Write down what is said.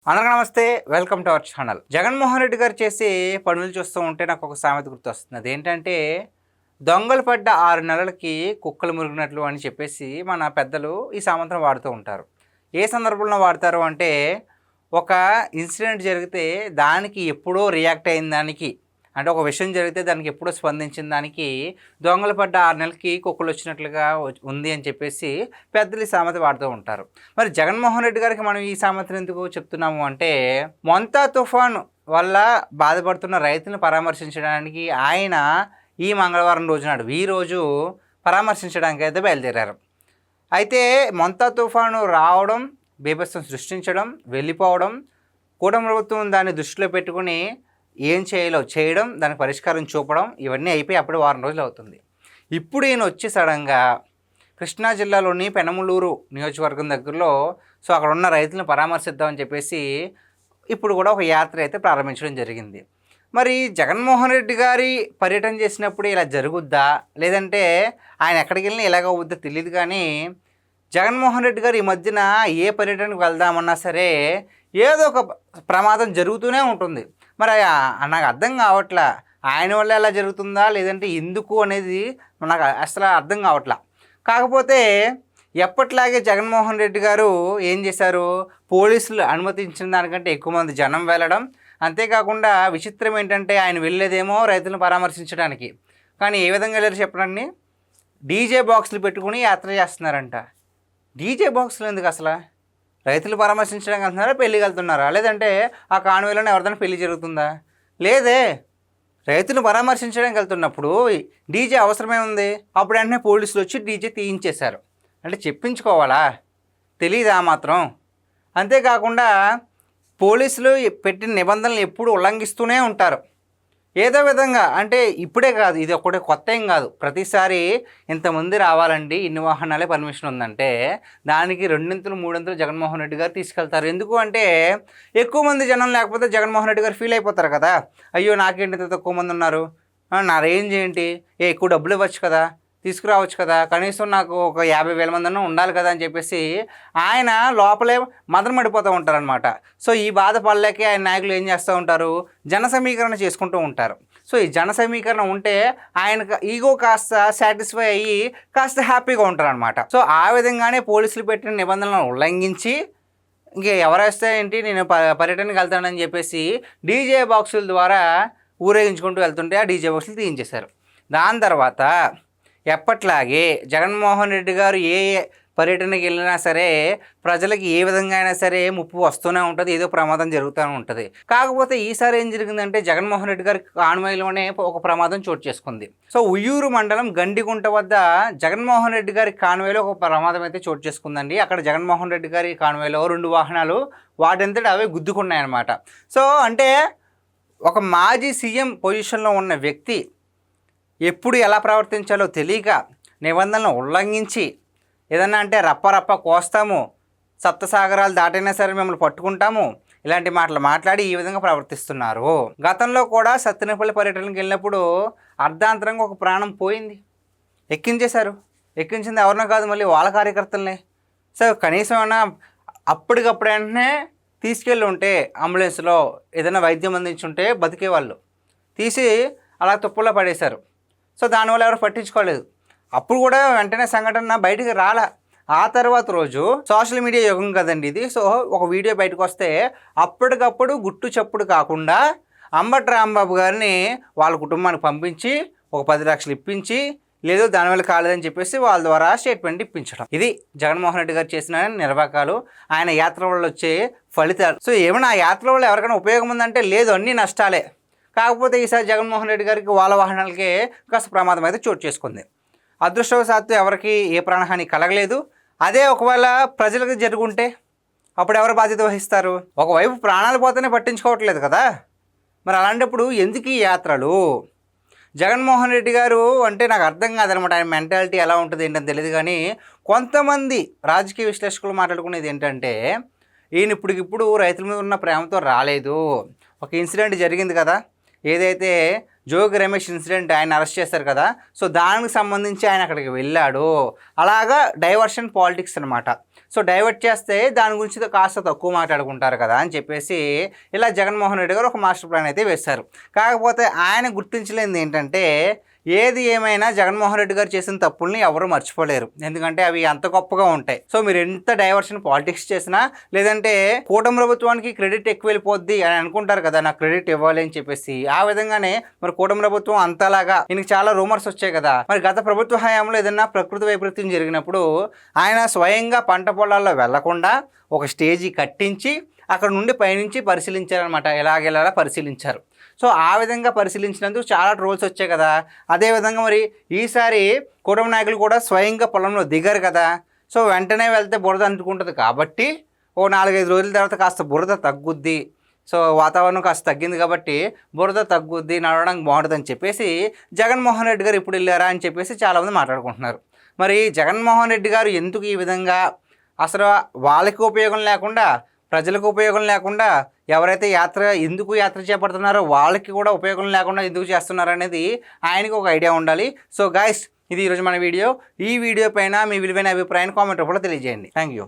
అందరికీ నమస్తే, welcome to our channel. Jaganmohan Reddy గారు చేసే పనులు చూస్తూ ఉంటే నాకు ఒక సామెత గుర్తొస్తుంది. అదేంటంటే దొంగలు పడ్డ 6 నెలలకి కుక్కలు మురిగినట్లు అని చెప్పేసి మన పెద్దలు ఈ సామెతను వాడుతూ ఉంటారు. ఏ సందర్భంలో వాడతారు అంటే, ఒక ఇన్సిడెంట్ జరిగితే దానికి ఎప్పుడో రియాక్ట్ అయిన దానికి, అంటే ఒక విషయం జరిగితే దానికి ఎప్పుడో స్పందించిన దానికి దొంగలు పడ్డ 6 నెలలకి కుక్కలు వచ్చినట్లుగా ఉంది అని చెప్పేసి పెద్దలు ఈ సామెత వాడుతూ ఉంటారు. మరి జగన్మోహన్ రెడ్డి గారికి మనం ఈ సామెతను ఎందుకు చెప్తున్నాము అంటే, మొంతా తుఫాను వల్ల బాధపడుతున్న రైతులను పరామర్శించడానికి ఆయన ఈ మంగళవారం రోజు నాడు ఈరోజు పరామర్శించడానికి అయితే బయలుదేరారు. అయితే మొంతా తుఫాను రావడం, బీభత్సం సృష్టించడం, వెళ్ళిపోవడం, కూటమి ప్రభుత్వం దాన్ని దృష్టిలో పెట్టుకుని ఏం చేయాలో చేయడం, దానికి పరిష్కారం చూపడం, ఇవన్నీ అయిపోయి అప్పుడు వారం రోజులు అవుతుంది. ఇప్పుడు ఈయన వచ్చి సడన్గా కృష్ణా జిల్లాలోని పెనమలూరు నియోజకవర్గం దగ్గరలో అక్కడ ఉన్న రైతులను పరామర్శిద్దామని చెప్పేసి ఇప్పుడు కూడా ఒక యాత్ర అయితే ప్రారంభించడం జరిగింది. మరి జగన్మోహన్ రెడ్డి గారి పర్యటన చేసినప్పుడు ఇలా జరుగుద్దా, లేదంటే ఆయన ఎక్కడికి వెళ్ళినా ఇలాగ అవుద్దా తెలియదు. కానీ జగన్మోహన్ రెడ్డి గారు ఈ మధ్యన ఏ పర్యటనకు వెళ్దామన్నా సరే ఏదో ఒక ప్రమాదం జరుగుతూనే ఉంటుంది. మరి నాకు అర్థం కావట్లా, ఆయన వల్ల ఎలా జరుగుతుందా లేదంటే ఎందుకు అనేది నాకు అసలు అర్థం కావట్లా. కాకపోతే ఎప్పట్లాగే జగన్మోహన్ రెడ్డి గారు ఏం చేశారు, పోలీసులు అనుమతించిన దానికంటే ఎక్కువ మంది జనం వెళ్ళడం, అంతేకాకుండా విచిత్రం ఏంటంటే ఆయన వెళ్ళేదేమో రైతులను పరామర్శించడానికి, కానీ ఏ విధంగా వెళ్ళారు చెప్పండి, డీజే బాక్సులు పెట్టుకుని యాత్ర చేస్తున్నారంట. డీజే బాక్సులు ఎందుకు అసలు? రైతులు పరామర్శించడానికి వెళ్తున్నారా, పెళ్ళికి వెళ్తున్నారా, లేదంటే ఆ కాన్వేలోనే ఎవరిదైనా పెళ్లి జరుగుతుందా? లేదే, రైతులు పరామర్శించడానికి వెళ్తున్నప్పుడు డీజే అవసరమే ఉంది. అప్పుడు వెంటనే పోలీసులు వచ్చి డీజే తీయించేశారు. అంటే చెప్పించుకోవాలా, తెలీదా మాత్రం? అంతేకాకుండా పోలీసులు పెట్టిన నిబంధనలు ఎప్పుడు ఉల్లంఘిస్తూనే ఉంటారు ఏదో విధంగా. అంటే ఇప్పుడే కాదు, ఇది ఒకటే కొత్త ఏం కాదు, ప్రతిసారి ఇంతమంది రావాలండి, ఇన్ని వాహనాలే పర్మిషన్ ఉందంటే దానికి 2 3 జగన్మోహన్ రెడ్డి గారు తీసుకెళ్తారు. ఎందుకు అంటే ఎక్కువ మంది జనం లేకపోతే జగన్మోహన్ రెడ్డి గారు ఫీల్ అయిపోతారు కదా, అయ్యో నాకేంటి ఇంత తక్కువ మంది ఉన్నారు, నా రేంజ్ ఏంటి, ఎక్కువ డబ్బులు ఇవ్వచ్చు కదా, తీసుకురావచ్చు కదా, కనీసం నాకు ఒక 50,000 మంది అన్నా ఉండాలి కదా అని చెప్పేసి ఆయన లోపలే మదన పడిపోతూ ఉంటారనమాట. ఈ బాధ పడలేకే ఆయన నాయకులు ఏం చేస్తూ ఉంటారు, జన సమీకరణ చేసుకుంటూ ఉంటారు. ఈ జన సమీకరణ ఉంటే ఆయనకు ఈగో కాస్త సాటిస్ఫై అయ్యి కాస్త హ్యాపీగా ఉంటారనమాట. ఆ విధంగానే పోలీసులు పెట్టిన నిబంధనలను ఉల్లంఘించి ఇంకే ఎవరేస్తే ఏంటి, నేను పర్యటనకి వెళ్తానని చెప్పేసి డీజే బాక్సుల ద్వారా ఊరేగించుకుంటూ వెళ్తుంటే ఆ డీజే బాక్సులు తీయించేశారు. దాని తర్వాత ఎప్పట్లాగే జగన్మోహన్ రెడ్డి గారు ఏ పర్యటనకి వెళ్ళినా సరే ప్రజలకి ఏ విధంగా అయినా సరే ముప్పు వస్తూనే ఉంటుంది, ఏదో ప్రమాదం జరుగుతూనే ఉంటుంది. కాకపోతే ఈసారి ఏం జరిగిందంటే జగన్మోహన్ రెడ్డి గారి కాన్వాయ్లోనే ఒక ప్రమాదం చోటు చేసుకుంది. ఉయ్యూరు మండలం గండిగుంట వద్ద జగన్మోహన్ రెడ్డి గారి కాన్వాయ్లో ఒక ప్రమాదం అయితే చోటు చేసుకుందండి. అక్కడ జగన్మోహన్ రెడ్డి గారి కాన్వాయ్లో 2 వాహనాలు వాటంతట అవే గుద్దుకున్నాయి అన్నమాట. అంటే ఒక మాజీ సీఎం పొజిషన్లో ఉన్న వ్యక్తి ఎప్పుడు ఎలా ప్రవర్తించాలో తెలియక నిబంధనలను ఉల్లంఘించి ఏదన్నా అంటే రప్ప కోస్తాము, సప్తసాగరాలు దాటైనా సరే మిమ్మల్ని పట్టుకుంటాము, ఇలాంటి మాటలు మాట్లాడి ఈ విధంగా ప్రవర్తిస్తున్నారు. గతంలో కూడా సత్తెనపల్లి పర్యటనకి వెళ్ళినప్పుడు అర్ధాంతరంగా ఒక ప్రాణం పోయింది, ఎక్కించేశారు. ఎక్కించింది ఎవరినో కాదు, మళ్ళీ వాళ్ళ కార్యకర్తలనే. కనీసం ఏమన్నా అప్పటికప్పుడు వెంటనే తీసుకెళ్ళి ఉంటే అంబులెన్స్లో ఏదైనా వైద్యం అందించుంటే బతికేవాళ్ళు, తీసి అలా తుప్పల్లో పడేశారు. దానివల్ల ఎవరు పట్టించుకోలేదు. అప్పుడు కూడా వెంటనే సంఘటన బయటికి రాలా. ఆ తర్వాత రోజు సోషల్ మీడియా యుగం కదండి ఇది. ఒక వీడియో బయటకు వస్తే అప్పటికప్పుడు గుట్టు చప్పుడు కాకుండా అంబటి రాంబాబు గారిని వాళ్ళ కుటుంబానికి పంపించి ఒక 10 లక్షలు ఇప్పించి, లేదు దానివల్ల కాలేదని చెప్పేసి వాళ్ళ ద్వారా స్టేట్మెంట్ ఇప్పించడం. ఇది జగన్మోహన్ రెడ్డి గారు చేసిన నిర్వాకాలు, ఆయన యాత్ర వల్ల వచ్చే ఫలితాలు. ఏమైనా ఆ యాత్ర వల్ల ఎవరికైనా ఉపయోగం ఉందంటే లేదు, అన్నీ నష్టాలే. కాకపోతే ఈసారి జగన్మోహన్ రెడ్డి గారికి వాళ్ళ వాహనాలకే కాస్త ప్రమాదం అయితే చోటు చేసుకుంది. అదృష్టవశాత్తు ఎవరికి ఏ ప్రాణహాని కలగలేదు. అదే ఒకవేళ ప్రజలకు జరుగుంటే అప్పుడు ఎవరు బాధ్యత వహిస్తారు? ఒకవైపు ప్రాణాలు పోతేనే పట్టించుకోవట్లేదు కదా, మరి అలాంటప్పుడు ఎందుకు ఈ యాత్రలు? జగన్మోహన్ రెడ్డి గారు అంటే నాకు అర్థం కాదనమాట, ఆయన మెంటాలిటీ ఎలా ఉంటుంది ఏంటని తెలియదు. కానీ కొంతమంది రాజకీయ విశ్లేషకులు మాట్లాడుకునేది ఏంటంటే, ఈయన ఇప్పటికిప్పుడు రైతుల మీద ఉన్న ప్రేమతో రాలేదు. ఒక ఇన్సిడెంట్ జరిగింది కదా, ఏదైతే జోగి రమేష్ ఇన్సిడెంట్ ఆయన అరెస్ట్ చేశారు కదా, సో దానికి సంబంధించి ఆయన అక్కడికి వెళ్ళాడు. అలాగా డైవర్షన్ పాలిటిక్స్ అనమాట. సో డైవర్ట్ చేస్తే దాని గురించి కాస్త తక్కువ మాట్లాడుకుంటారు కదా అని చెప్పేసి ఇలా జగన్మోహన్ రెడ్డి గారు ఒక మాస్టర్ ప్లాన్ అయితే వేశారు. కాకపోతే ఆయన గుర్తించలేనిది ఏంటంటే, ఏది ఏమైనా జగన్మోహన్ రెడ్డి గారు చేసిన తప్పుల్ని ఎవరు మర్చిపోలేరు, ఎందుకంటే అవి అంత గొప్పగా ఉంటాయి. సో మీరు ఎంత డైవర్షన్ పాలిటిక్స్ చేసినా, లేదంటే కూటమి ప్రభుత్వానికి క్రెడిట్ ఎక్కువ వెళ్ళిపోద్ది అని అనుకుంటారు కదా, నాకు క్రెడిట్ ఇవ్వాలి అని చెప్పేసి. ఆ విధంగానే మరి కూటమి ప్రభుత్వం అంతలాగా ఈయనకి చాలా రూమర్స్ వచ్చాయి కదా. మరి గత ప్రభుత్వ హయాంలో ఏదైనా ప్రకృతి వైపరీత్యం జరిగినప్పుడు ఆయన స్వయంగా పంట పొలాల్లో వెళ్లకుండా ఒక స్టేజీ కట్టించి అక్కడ నుండి పైనుంచి పరిశీలించారనమాట. ఎలాగెలా పరిశీలించారు. సో ఆ విధంగా పరిశీలించినందుకు చాలా ట్రోల్స్ వచ్చాయి కదా. అదేవిధంగా మరి ఈసారి కూటమి నాయకులు కూడా స్వయంగా పొలంలో దిగారు కదా. సో వెంటనే వెళ్తే బురద అంటుకుంటుంది కాబట్టి ఓ 4-5 రోజుల తర్వాత కాస్త బురద తగ్గుద్ది, సో వాతావరణం కాస్త తగ్గింది కాబట్టి బురద తగ్గుద్ది, నడవడానికి బాగుంటుందని చెప్పేసి జగన్మోహన్ రెడ్డి గారు ఇప్పుడు వెళ్ళారా అని చెప్పేసి చాలామంది మాట్లాడుకుంటున్నారు. మరి జగన్మోహన్ రెడ్డి గారు ఎందుకు ఈ విధంగా, అసలు వాళ్ళకి ఉపయోగం లేకుండా, ప్రజలకు ఉపయోగం లేకుండా, ఎవరైతే ఎందుకు యాత్ర చేపడుతున్నారో వాళ్ళకి కూడా ఉపయోగం లేకుండా ఎందుకు చేస్తున్నారు అనేది ఆయనకి ఒక ఐడియా ఉండాలి. సో గైస్, ఇది ఈరోజు మన వీడియో. ఈ వీడియో పైన మీ విలువైన అభిప్రాయాన్ని కామెంట్ రూపంలో తెలియజేయండి. Thank you.